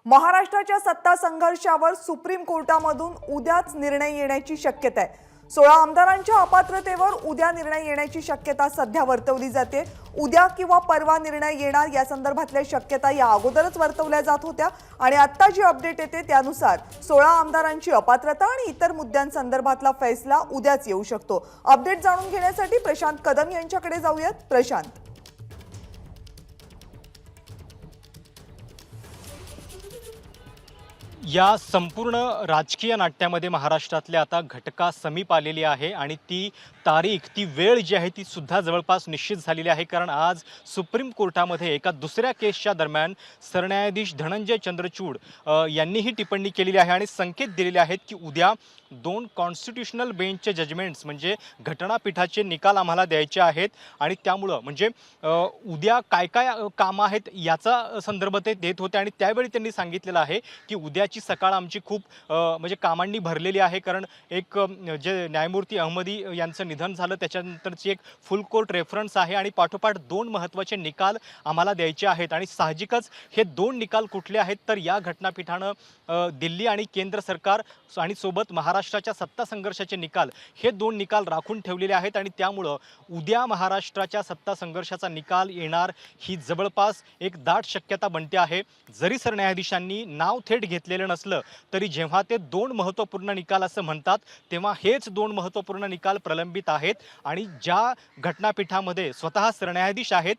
महाराष्ट्राच्या सत्ता संघर्षावर सुप्रीम कोर्टामधून उद्याच निर्णय येण्याची शक्यता आहे। 16 आमदारांच्या अपात्रतेवर उद्या निर्णय येण्याची शक्यता सध्या वर्तवली जाते। उद्या किंवा परवा निर्णय येणार या संदर्भातल्या शक्यता या अगोदरच वर्तवल्या जात होत्या आणि आता जी अपडेट येते त्यानुसार 16 आमदारांची अपात्रता आणि इतर मुद्द्यांसंदर्भातला फैसला उद्याच येऊ शकतो। अपडेट जाणून घेण्यासाठी प्रशांत कदम यांच्याकडे जाऊयात। प्रशांत, या संपूर्ण राजकीय नाट्यामध्ये महाराष्ट्रातल्या आता घटका समीप आलेली आहे आणि ती तारीख, ती वेळ जी आहे ती सुद्धा जवळपास निश्चित झालेली आहे। कारण आज सुप्रीम कोर्टामध्ये एका दुसऱ्या केसच्या दरम्यान सरन्यायाधीश धनंजय चंद्रचूड यांनी ही टिप्पणी केलेली आहे आणि संकेत दिलेले आहेत की उद्या 2 कॉन्स्टिट्यूशनल बेंचचे जजमेंट्स म्हणजे घटनापीठाचे निकाल आम्हाला द्यायचे आहेत आणि त्यामुळं म्हणजे उद्या काय काय कामं आहेत याचा संदर्भ ते देत होते आणि त्यावेळी त्यांनी सांगितलेलं आहे की उद्याची सकाळ आमची खूप म्हणजे कामांनी भरलेली आहे। कारण एक जे न्यायमूर्ती अहमदी यांचं निधन झालं त्याच्यानंतरची एक फुल कोर्ट रेफरन्स आहे आणि पाठोपाठ 2 महत्त्वाचे निकाल आम्हाला द्यायचे आहेत आणि साहजिकच हे 2 निकाल कुठले आहेत तर या घटनापीठानं दिल्ली आणि केंद्र सरकार आणि सोबत महाराष्ट्राच्या सत्ता संघर्षाचे निकाल हे 2 निकाल राखून ठेवलेले आहेत आणि त्यामुळं उद्या महाराष्ट्राच्या सत्ता संघर्षाचा निकाल येणार ही जवळपास एक दाट शक्यता बनते आहे। जरी सरन्यायाधीशांनी नाव थेट घेतलेलं नसलं तरी जेव्हा ते 2 महत्त्वपूर्ण निकाल असं म्हणतात तेव्हा हेच 2 महत्त्वपूर्ण निकाल प्रलंबित आहेत आणि ज्या घटनापीठामध्ये स्वतः सरन्यायाधीश आहेत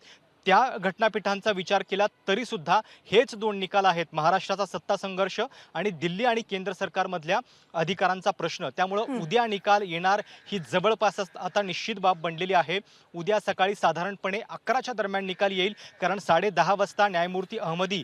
त्या घटनापीठांचा विचार केला तरी सुद्धा हेच 2 निकाल आहेत, महाराष्ट्राचा सत्ता संघर्ष आणि दिल्ली आणि केंद्र सरकारमधल्या अधिकारांचा प्रश्न। त्यामुळं उद्या निकाल येणार ही जवळपास आता निश्चित बाब बनलेली आहे। उद्या सकाळी साधारणपणे 11च्या दरम्यान निकाल येईल कारण 10:30 वाजता न्यायमूर्ती अहमदी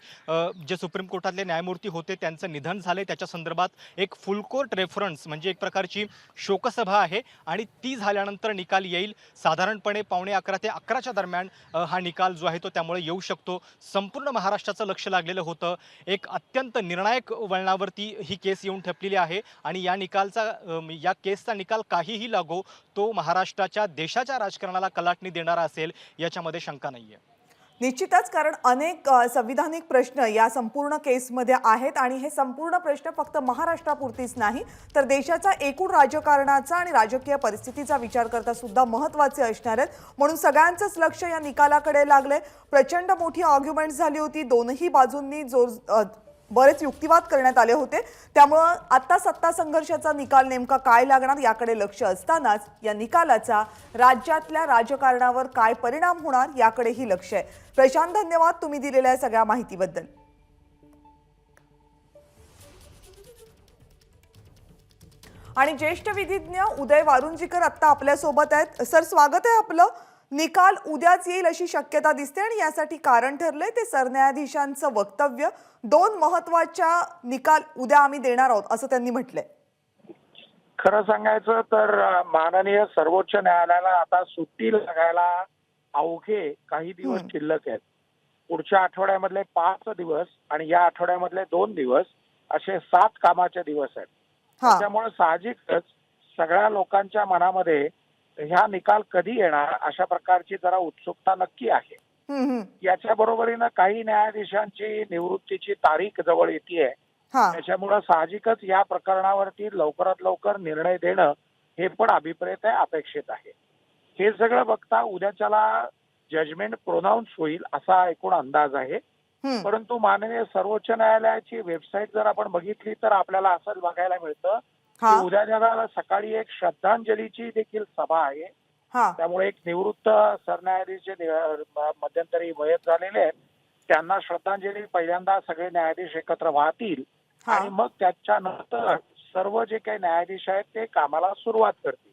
जे सुप्रीम कोर्टातले न्यायमूर्ती होते त्यांचं निधन झाले, त्याच्या संदर्भात एक फुल कोर्ट रेफरन्स म्हणजे एक प्रकारची शोकसभा आहे आणि ती झाल्यानंतर निकाल येईल। साधारणपणे 11:15 ते 11च्या दरम्यान हा निकाल जो आहे तो त्यामुळे येऊ शकतो। संपूर्ण महाराष्ट्राचं लक्ष लागलेलं होतं। एक अत्यंत निर्णायक वळणावरती ही केस येऊन ठेपलेली आहे आणि या केसचा निकाल काहीही लागो तो महाराष्ट्राच्या देशाच्या राजकारणाला कलाटणी देणारा असेल याच्यामध्ये शंका नाहीये। निश्चितच, कारण अनेक संविधानिक प्रश्न या संपूर्ण केसमध्ये आहेत आणि हे संपूर्ण प्रश्न फक्त महाराष्ट्रापुरतीच नाही तर देशाचा एकूण राजकारणाचा आणि राजकीय परिस्थितीचा विचार करता सुद्धा महत्त्वाचे असणार आहेत। म्हणून सगळ्यांचंच लक्ष या निकालाकडे लागले। प्रचंड मोठी आर्ग्युमेंट झाली होती, दोनही बाजूंनी बरेच युक्तिवाद करण्यात आले होते। त्यामुळे आता सत्ता संघर्षाचा निकाल नेमका काय लागणार याकडे लक्ष असतानाच या निकालाचा राज्यातल्या राजकारणावर काय परिणाम होणार याकडेही लक्ष आहे। प्रशांत, धन्यवाद तुम्ही दिलेल्या सगळ्या माहितीबद्दल। आणि ज्येष्ठ विधिज्ञ उदय वारुंजीकर आता आपल्या सोबत आहेत। सर, स्वागत आहे आपलं। निकाल उद्याच येईल अशी शक्यता दिसते आणि यासाठी कारण ठरले ते सरन्यायाधीशांचं वक्तव्य। 2 महत्त्वाच्या निकाल उद्या आम्ही देणार आहोत असं त्यांनी म्हटलंय। खरं सांगायचं तर माननीय सर्वोच्च न्यायालयाला आता सुट्टी लागायला अवघे काही दिवस शिल्लक आहेत। पुढच्या आठवड्यामधले 5 दिवस आणि या आठवड्यामधले 2 दिवस असे 7 कामाचे दिवस आहेत। त्यामुळे साहजिकच सगळ्या लोकांच्या मनामध्ये ह्या निकाल कधी येणार अशा प्रकारची जरा उत्सुकता नक्की आहे। याच्या बरोबरीनं काही न्यायाधीशांची निवृत्तीची तारीख जवळ येते, त्याच्यामुळे साहजिकच या प्रकरणावरती लवकरात लवकर निर्णय देणं हे पण अभिप्रेत आहे, अपेक्षित आहे। हे सगळं बघता उद्याच्याला जजमेंट प्रोनाऊन्स होईल असा एकूण अंदाज आहे। परंतु माननीय सर्वोच्च न्यायालयाची वेबसाईट जर आपण बघितली तर आपल्याला असं बघायला मिळतं की उद्या जगाला सकाळी एक श्रद्धांजलीची देखील सभा आहे। त्यामुळे एक निवृत्त सरन्यायाधीश जे मध्यंतरी मयत झालेले आहेत त्यांना श्रद्धांजली पहिल्यांदा सगळे न्यायाधीश एकत्र वाहतील आणि मग त्याच्यानंतर सर्व जे काही न्यायाधीश आहेत ते कामाला सुरुवात करतील।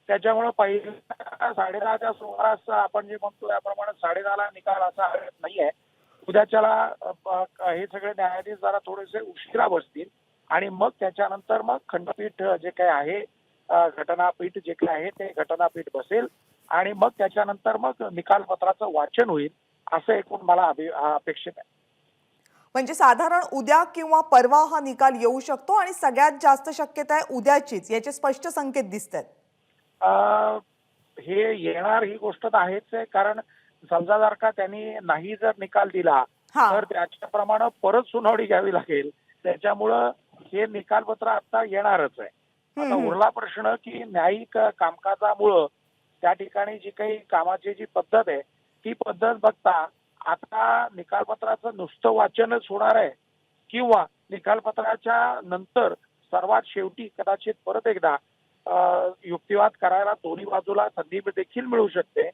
त्याच्यामुळे पहिल्या 10:30च्या सुमारास आपण जे म्हणतो त्याप्रमाणे 10:30ला निकाल असा नाहीये। उद्याच्याला हे सगळे न्यायाधीश जरा थोडेसे उशिरा बसतील आणि मग त्याच्यानंतर मग खंडपीठ जे काही आहे, घटनापीठ जे काही आहे ते घटनापीठ बसेल आणि मग त्याच्यानंतर मग निकालपत्राचं वाचन होईल असं एकूण मला अपेक्षित आहे। म्हणजे साधारण उद्या किंवा परवा हा निकाल येऊ शकतो आणि सगळ्यात जास्त शक्यता आहे उद्याचीच, याचे स्पष्ट संकेत दिसतात। हे येणार ही गोष्ट तर आहेच आहे, कारण समजा जर का त्यांनी नाही जर निकाल दिला हा. तर त्याच्याप्रमाणे परत सुनावणी घ्यावी लागेल. त्याच्यामुळं हे निकालपत्र आता येणारच आहे. आता उरला प्रश्न की न्यायिक कामकाजामुळं त्या ठिकाणी जी काही कामाची जी पद्धत आहे ती पद्धत बघता आता निकालपत्राचं नुसतं वाचनच होणार आहे किंवा निकालपत्राच्या नंतर सर्वात शेवटी कदाचित परत एकदा युक्तिवाद करायला दोन्ही बाजूला संधी देखील मिळू शकते.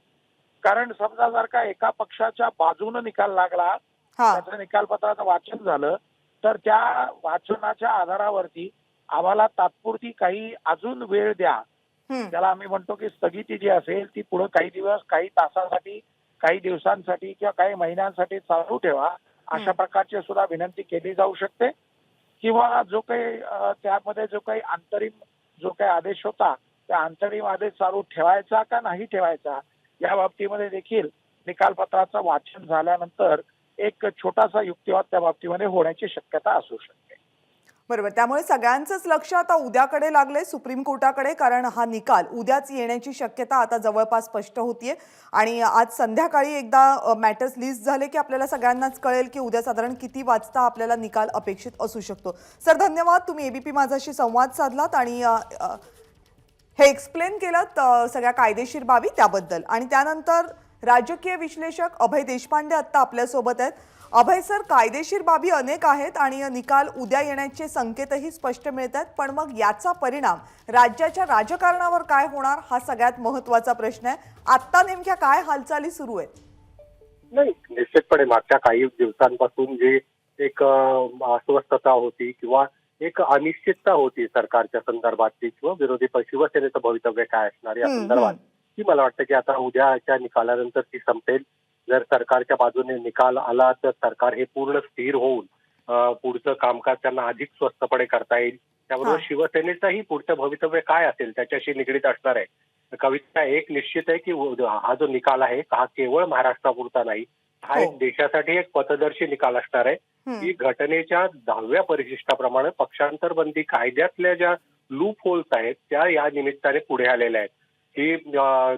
कारण समजा जर का एका पक्षाच्या बाजूने निकाल लागला, त्याचं निकालपत्राचं वाचन झालं, तर त्या वाचनाच्या आधारावरती आम्हाला तात्पुरती काही अजून वेळ द्या. त्याला आम्ही म्हणतो की स्थगिती जी असेल ती पुढे काही दिवस, काही तासासाठी, काही दिवसांसाठी किंवा काही महिन्यांसाठी चालू ठेवा. अशा प्रकारची सुद्धा विनंती केली जाऊ शकते. किंवा जो काही त्यामध्ये जो काही अंतरिम जो काही आदेश होता त्या अंतरिम आदेश चालू ठेवायचा का नाही ठेवायचा या बाबतीमध्ये देखील निकालपत्राचं वाचन झाल्यानंतर एक छोटासा युक्तिवाद त्या बाबतीमध्ये होण्याची शक्यता असू शकते. बरोबर. त्यामुळे सगळ्यांचंच लक्ष आता उद्याकडे लागलंय, सुप्रीम कोर्टाकडे, कारण हा निकाल उद्याच येण्याची शक्यता आता जवळपास स्पष्ट होतीये. आणि आज संध्याकाळी एकदा मॅटर्स लिस्ट झाले की आपल्याला सगळ्यांनाच कळेल की उद्या साधारण किती वाजता आपल्याला निकाल अपेक्षित असू शकतो. सर धन्यवाद, तुम्ही एबीपी माझाशी संवाद साधलात आणि हे एक्सप्लेन केलं सगळ्या कायदेशीर बाबी त्याबद्दल. आणि त्यानंतर राजकीय विश्लेषक अभय देशपांडे आत्ता आपल्यासोबत आहेत. अभय सर, कायदेशीर बाबी अनेक आहेत आणि निकाल उद्या येण्याचे संकेतही स्पष्ट मिळत आहेत, पण मग याचा परिणाम राज्याच्या राजकारणावर काय होणार हा सगळ्यात महत्त्वाचा प्रश्न आहे. आत्ता नेमक्या काय हालचाली सुरू आहेत? नाही, निश्चितपणे मागच्या काही दिवसांपासून जी एक अस्वस्थता होती किंवा एक अनिश्चितता होती सरकारच्या संदर्भातली किंवा विरोधी शिवसेनेचं भवितव्य काय असणार या संदर्भात, ती मला वाटतं की आता उद्याच्या निकालानंतर ती संपेल. जर सरकारच्या बाजूने निकाल आला तर सरकार हे पूर्ण स्थिर होऊन पुढचं कामकाज त्यांना अधिक स्वस्तपणे करता येईल. त्याबरोबर शिवसेनेचंही पुढचं भवितव्य काय असेल त्याच्याशी निगडीत असणार आहे. कविता एक निश्चित आहे की हा जो निकाल आहे हा केवळ महाराष्ट्रापुरता नाही, हा एक देशासाठी एक पथदर्शी निकाल असणार आहे की घटनेच्या 10व्या परिशिष्टाप्रमाणे पक्षांतर बंदी कायद्यातल्या ज्या लूप होल्स आहेत त्या या निमित्ताने पुढे आलेल्या आहेत. की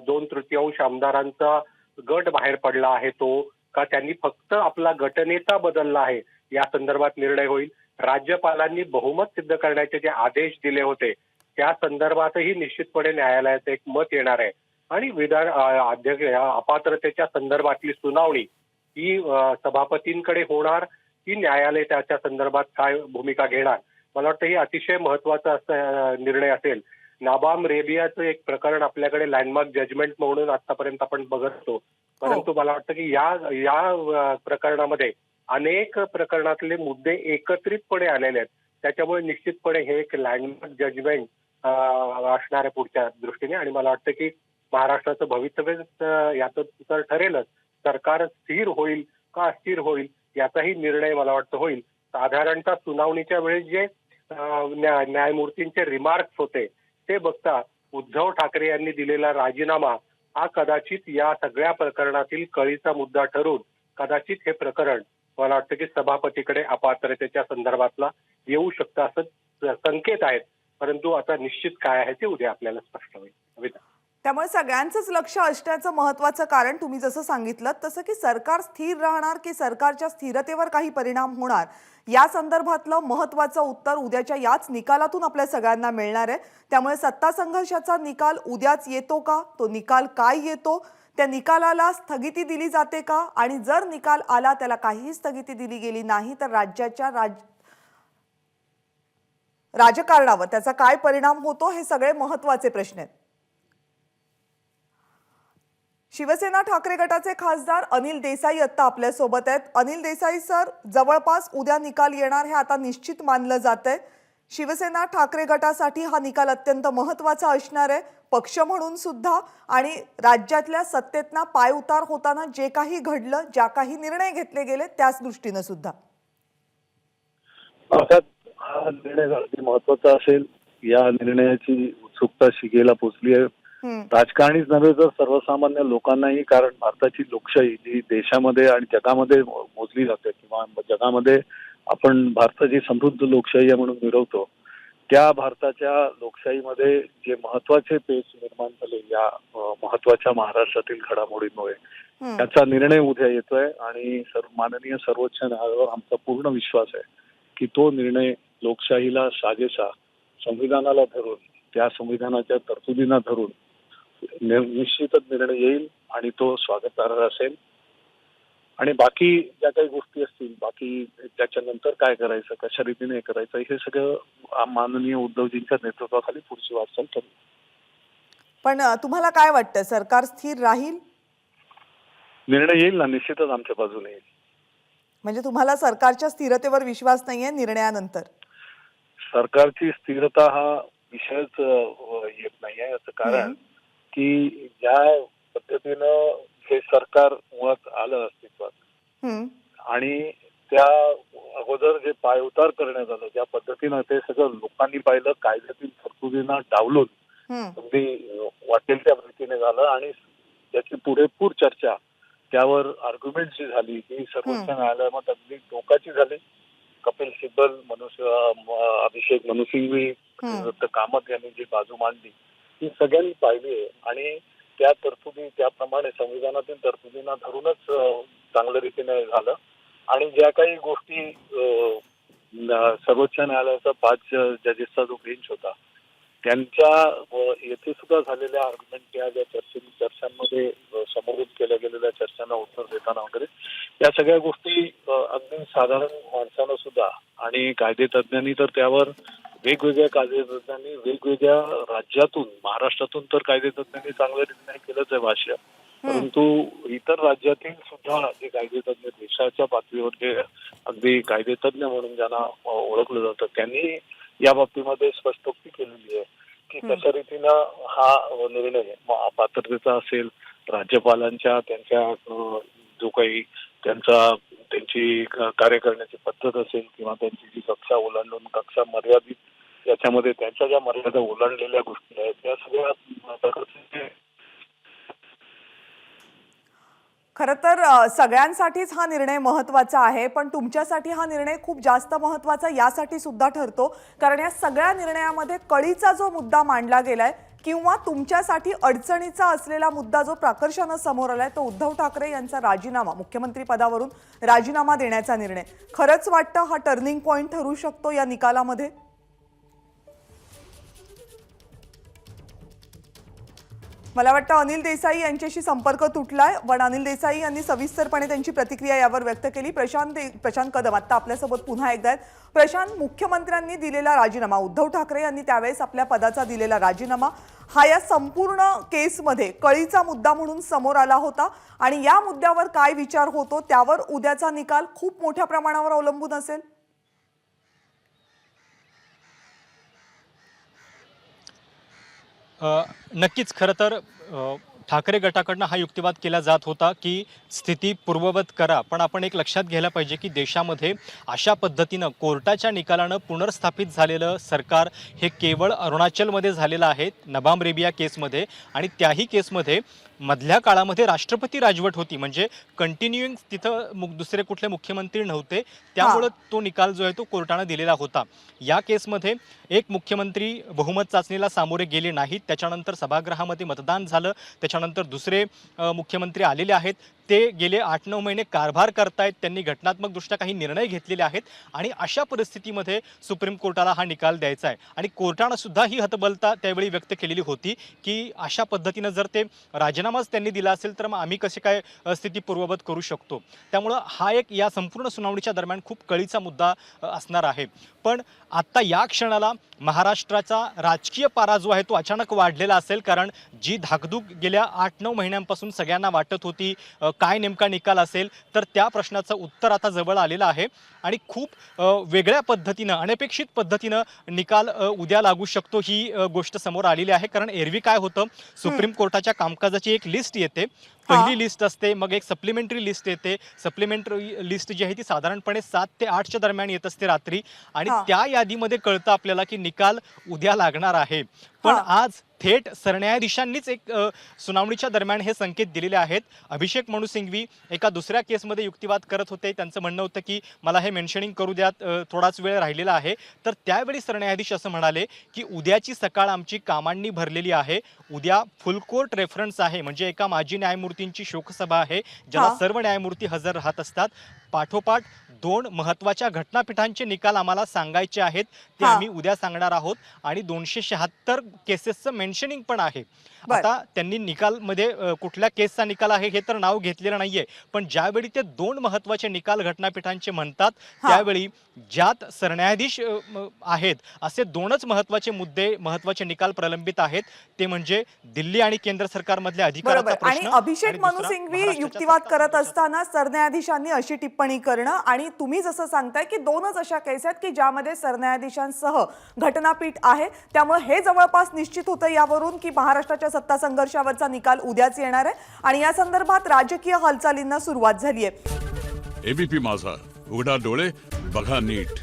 2/3 आमदारांचा गट बाहेर पडला आहे तो का त्यांनी फक्त आपला गटनेता बदलला आहे या संदर्भात निर्णय होईल. राज्यपालांनी बहुमत सिद्ध करण्याचे जे आदेश दिले होते त्या संदर्भातही निश्चितपणे न्यायालयाचं एक मत येणार आहे. आणि विधान अध्यक्ष अपात्रतेच्या संदर्भातली सुनावणी ही सभापतींकडे होणार की न्यायालय त्याच्या संदर्भात काय भूमिका घेणार, मला वाटतं ही अतिशय महत्वाचा असा निर्णय असेल. नाबाम रेबियाचं एक प्रकरण आपल्याकडे लँडमार्क जजमेंट म्हणून आतापर्यंत आपण बघतो, परंतु मला वाटतं की या प्रकरणामध्ये अनेक प्रकरणातले मुद्दे एकत्रितपणे आलेले आहेत. त्याच्यामुळे निश्चितपणे हे एक लँडमार्क जजमेंट असणार आहे पुढच्या दृष्टीने. आणि मला वाटतं की महाराष्ट्राचं भवितव्य याचं तर ठरेलच, सरकार स्थिर होईल का अस्थिर होईल याचाही निर्णय मला वाटतं होईल. साधारणतः सुनावणीच्या वेळेस जे न्यायमूर्तींचे रिमार्क्स होते ते बघता उद्धव ठाकरे यांनी दिलेला राजीनामा हा कदाचित या सगळ्या प्रकरणातील कळीचा मुद्दा ठरून कदाचित हे प्रकरण मला वाटतं की सभापतीकडे अपात्रतेच्या संदर्भातला येऊ शकतं असं संकेत आहेत. परंतु आता निश्चित काय आहे ते उद्या आपल्याला स्पष्ट होईल. त्यामुळे सगळ्यांचंच लक्ष असण्याचं महत्त्वाचं कारण तुम्ही जसं सांगितलं तसं की सरकार स्थिर राहणार की सरकारच्या स्थिरतेवर काही परिणाम होणार या संदर्भातलं महत्त्वाचं उत्तर उद्याच्या याच निकालातून आपल्या सगळ्यांना मिळणार आहे. त्यामुळे सत्ता संघर्षाचा निकाल उद्याच येतो का, तो निकाल काय येतो, त्या निकालाला स्थगिती दिली जाते का, आणि जर निकाल आला त्याला काहीही स्थगिती दिली गेली नाही तर राज्याच्या राजकारणावर त्याचा काय परिणाम होतो, हे सगळे महत्त्वाचे प्रश्न आहेत. शिवसेना ठाकरे गटाचे खासदार अनिल देसाई आता आपल्या सोबत आहेत. अनिल देसाई सर, जवळपास उद्या निकाल येणार हे आता निश्चित मानलं जातंय. शिवसेना ठाकरे गटासाठी हा निकाल अत्यंत महत्त्वाचा असणार आहे, पक्ष म्हणून सुद्धा आणि राज्यातल्या सत्तेतना पायउतार होताना जे काही घडलं, ज्या काही निर्णय घेतले गेले त्याच दृष्टीने सुद्धा. हा निर्णय अगदी महत्वाचा असेल. या निर्णयाची उत्सुकता शिगेला पोचली आहे. राजकारणीच नव्हे तर सर्वसामान्य लोकांनाही, कारण भारताची लोकशाही जी देशामध्ये आणि जगामध्ये मोजली जाते किंवा जगामध्ये आपण भारताची समृद्ध लोकशाही आहे म्हणून मिरवतो, त्या भारताच्या लोकशाहीमध्ये जे महत्वाचे पेच निर्माण झाले या महत्वाच्या महाराष्ट्रातील घडामोडींमुळे, त्याचा निर्णय उद्या येतोय आणि माननीय सर्वोच्च न्यायालयावर आमचा पूर्ण विश्वास आहे की तो निर्णय लोकशाहीला साजेसा संविधानाला धरून त्या संविधानाच्या तरतुदींना धरून निश्चितच निर्णय येईल आणि तो स्वागतार्ह असेल. आणि बाकी ज्या काही गोष्टी असतील, बाकी त्याच्यानंतर काय करायचं, कशा रीतीने करायचं, हे सगळं माननीय उद्धवजींच्या नेतृत्वाखाली पुढची वाटचाल ठरेल. पण तुम्हाला काय वाटतं, सरकार स्थिर राहील? निर्णय येईल ना, निश्चितच आमच्या बाजूने येईल. म्हणजे तुम्हाला सरकारच्या स्थिरतेवर विश्वास नाहीये निर्णयानंतर? सरकारची स्थिरता हा विषयच येत नाहीये. याचं कारण की ज्या पद्धतीनं हे सरकार मुळात आलं अस्तित्वात आणि त्या अगोदर जे पायउतार करण्यात आलं, ज्या पद्धतीनं ते सगळं लोकांनी पाहिलं, कायद्यातील तरतुदींना डावलून अगदी वाटेल त्या रीतीने झालं आणि त्याची पुरेपूर चर्चा, त्यावर आर्ग्युमेंट जी झाली ही सर्वोच्च न्यायालयामध्ये अगदी टोकाची झाली. कपिल सिब्बल, अभिषेक मनु सिंघवी, कामत यांनी जी बाजू मांडली ती सगळ्यांनी पाहिली आहे आणि त्या तरतुदी त्याप्रमाणे संविधानातील तरतुदींना धरूनच चांगल्या रीतीने झालं. आणि ज्या काही गोष्टी सर्वोच्च न्यायालयाचा 5 जजेसचा जो बेंच होता त्यांच्या येथे सुद्धा झालेल्या आर्ग्युमेंट, त्या ज्या चर्चांमध्ये समोरून केल्या गेलेल्या चर्चांना उत्तर देताना वगैरे या सगळ्या गोष्टी अगदी साधारण माणसानं सुद्धा आणि कायदेतज्ञांनी तर त्यावर वेगवेगळ्या कायदेतज्ञांनी वेगवेगळ्या राज्यातून, महाराष्ट्रातून तर कायदेतज्ञांनी चांगल्या रीतीने केलंच आहे भाष्य, परंतु इतर राज्यातील सुद्धा जे कायदेतज्ञ, देशाच्या पातळीवर जे अगदी कायदेतज्ञ म्हणून ज्यांना ओळखलं जातं, त्यांनी या बाबतीमध्ये स्पष्टोक्ती केलेली आहे की कशा रीतीनं हा निर्णय पात्रतेचा असेल, राज्यपालांच्या त्यांच्या जो काही त्यांची कार्य करण्याची पद्धत असेल किंवा त्यांची जी कक्षा ओलांडून कक्षा मर्यादित याच्यामध्ये त्यांच्या ज्या मर्यादा ओलांडलेल्या गोष्टी आहेत त्या सगळ्या खरं तर सगळ्यांसाठीच हा निर्णय महत्त्वाचा आहे, पण तुमच्यासाठी हा निर्णय खूप जास्त महत्त्वाचा यासाठी सुद्धा ठरतो कारण या सगळ्या निर्णयामध्ये कळीचा जो मुद्दा मांडला गेलाय किंवा तुमच्यासाठी अडचणीचा असलेला मुद्दा जो प्रकर्षानं समोर आलाय तो उद्धव ठाकरे यांचा राजीनामा, मुख्यमंत्री पदावरून राजीनामा देण्याचा निर्णय. खरंच वाटतं हा टर्निंग पॉइंट ठरू शकतो या निकालामध्ये? मला वाटतं अनिल देसाई यांच्याशी संपर्क तुटलाय, पण अनिल देसाई यांनी सविस्तरपणे त्यांची प्रतिक्रिया यावर व्यक्त केली. प्रशांत कदम आता आपल्यासोबत पुन्हा एकदा आहेत. प्रशांत, मुख्यमंत्र्यांनी दिलेला राजीनामा, उद्धव ठाकरे यांनी त्यावेळेस आपल्या पदाचा दिलेला राजीनामा हा या संपूर्ण केसमध्ये कळीचा मुद्दा म्हणून समोर आला होता आणि या मुद्द्यावर काय विचार होतो त्यावर उद्याचा निकाल खूप मोठ्या प्रमाणावर अवलंबून असेल. नक्कीच. खरं तर ठाकरे गटाकडनं हा युक्तिवाद केला जात होता की स्थिती पूर्ववत करा, पण आपण एक लक्षात घ्यायला पाहिजे की देशामध्ये अशा पद्धतीनं कोर्टाच्या निकालानं पुनर्स्थापित झालेलं सरकार हे केवळ अरुणाचलमध्ये झालेलं आहे, नबाम रेबिया केसमध्ये. आणि त्याही केसमध्ये मधल्या काळामध्ये राष्ट्रपती राजवट होती, म्हणजे कंटिन्युइंग तिथं दुसरे कुठले मुख्यमंत्री नव्हते, त्यामुळं तो निकाल जो आहे तो कोर्टानं दिलेला होता. या केसमध्ये एक मुख्यमंत्री बहुमत चाचणीला सामोरे गेले नाहीत, त्याच्यानंतर सभागृहामध्ये मतदान झालं, त्याच्यानंतर दुसरे मुख्यमंत्री आलेले आहेत, ते गेले 8-9 महिने कारभार करतायत, त्यांनी घटनात्मकदृष्ट्या काही निर्णय घेतलेले आहेत आणि अशा परिस्थितीमध्ये सुप्रीम कोर्टाला हा निकाल द्यायचा आहे. आणि कोर्टानं सुद्धा ही हतबलता त्यावेळी व्यक्त केलेली होती की अशा पद्धतीनं जर ते राजीनामाच त्यांनी दिला असेल तर मग आम्ही कसे काय स्थिती पूर्ववत करू शकतो. त्यामुळं हा एक या संपूर्ण सुनावणीच्या दरम्यान खूप कळीचा मुद्दा असणार आहे. पण आत्ता या क्षणाला महाराष्ट्राचा राजकीय पारा जो आहे तो अचानक वाढलेला असेल, कारण जी धाकधूक गेल्या 8-9 महिन्यांपासून सगळ्यांना वाटत होती काय नेमका निकाल असेल, तर त्या प्रश्नाचं उत्तर आता जवळ आलेलं आहे आणि खूप वेगळ्या पद्धतीनं, अनपेक्षित पद्धतीनं निकाल उद्या लागू शकतो ही गोष्ट समोर आलेली आहे. कारण एरवी काय होतं, सुप्रीम कोर्टाच्या कामकाजाची एक लिस्ट येते, पहिली लिस्ट असते, मग एक सप्लिमेंटरी लिस्ट येते. सप्लिमेंटरी लिस्ट जी आहे ती साधारणपणे 7 ते 8च्या दरम्यान येत असते रात्री आणि त्या यादीमध्ये कळतं आपल्याला की निकाल उद्या लागणार आहे. पण आज थेट सरन्यायाधीशांनीच एक सुनावणीच्या दरम्यान हे संकेत दिलेले आहेत. अभिषेक मनु सिंघवी एका दुसऱ्या केसमध्ये युक्तिवाद करत होते, त्यांचं म्हणणं होतं की मला हे मेन्शनिंग करू द्यात, थोडाच वेळ राहिलेला आहे. तर त्यावेळी सरन्यायाधीश असं म्हणाले की उद्याची सकाळ आमची कामांनी भरलेली आहे, उद्या फुल कोर्ट रेफरन्स आहे, म्हणजे एका माजी न्यायमूर्ती न्यायमूर्तींची शोकसभा आहे, ज्याला हा. सर्व न्यायमूर्ती हजर राहत असतात. पाठोपाठ 2 महत्त्वाच्या घटनापीठांचे निकाल आम्हाला सांगायचे आहेत, ते हा. आम्ही उद्या सांगणार आहोत. आणि 276 केसेसचं मेन्शनिंग पण आहे. बर. आता त्यांनी निकालमध्ये कुठल्या केसचा निकाल आहे हे तर नाव घेतलेलं नाहीये, पण ज्यावेळी ते 2 महत्त्वाचे निकाल घटनापीठांचे म्हणतात हा. त्यावेळी ज्यात सरन्यायाधीश आहेत असे 2च महत्त्वाचे मुद्दे, महत्त्वाचे निकाल प्रलंबित आहेत. ते म्हणजे दिल्ली आणि केंद्र सरकारमधल्या अधिकाराचा बरोबर. आणि प्रश्न अभिषेक आणि दुसरा मनु सिंघवी महाराष्ट्राच्या युक्तिवाद सत्ता करत संघर्षाचा असताना सरन्यायाधीशांनी अशी टिप्पणी करणं आणि तुम्ही जसं सांगताय की 2च अशा केस आहेत की ज्यामध्ये सरन्यायाधीशांसह घटनापीठ आहे, त्यामुळे हे जवळपास निश्चित होतं यावरून की महाराष्ट्राच्या सत्ता संघर्षावरचा निकाल उद्याच येणार आहे आणि या संदर्भात राजकीय हालचालींना सुरुवात झाली आहे. एबीपी माझा, उघडा डोळे बघा नीट.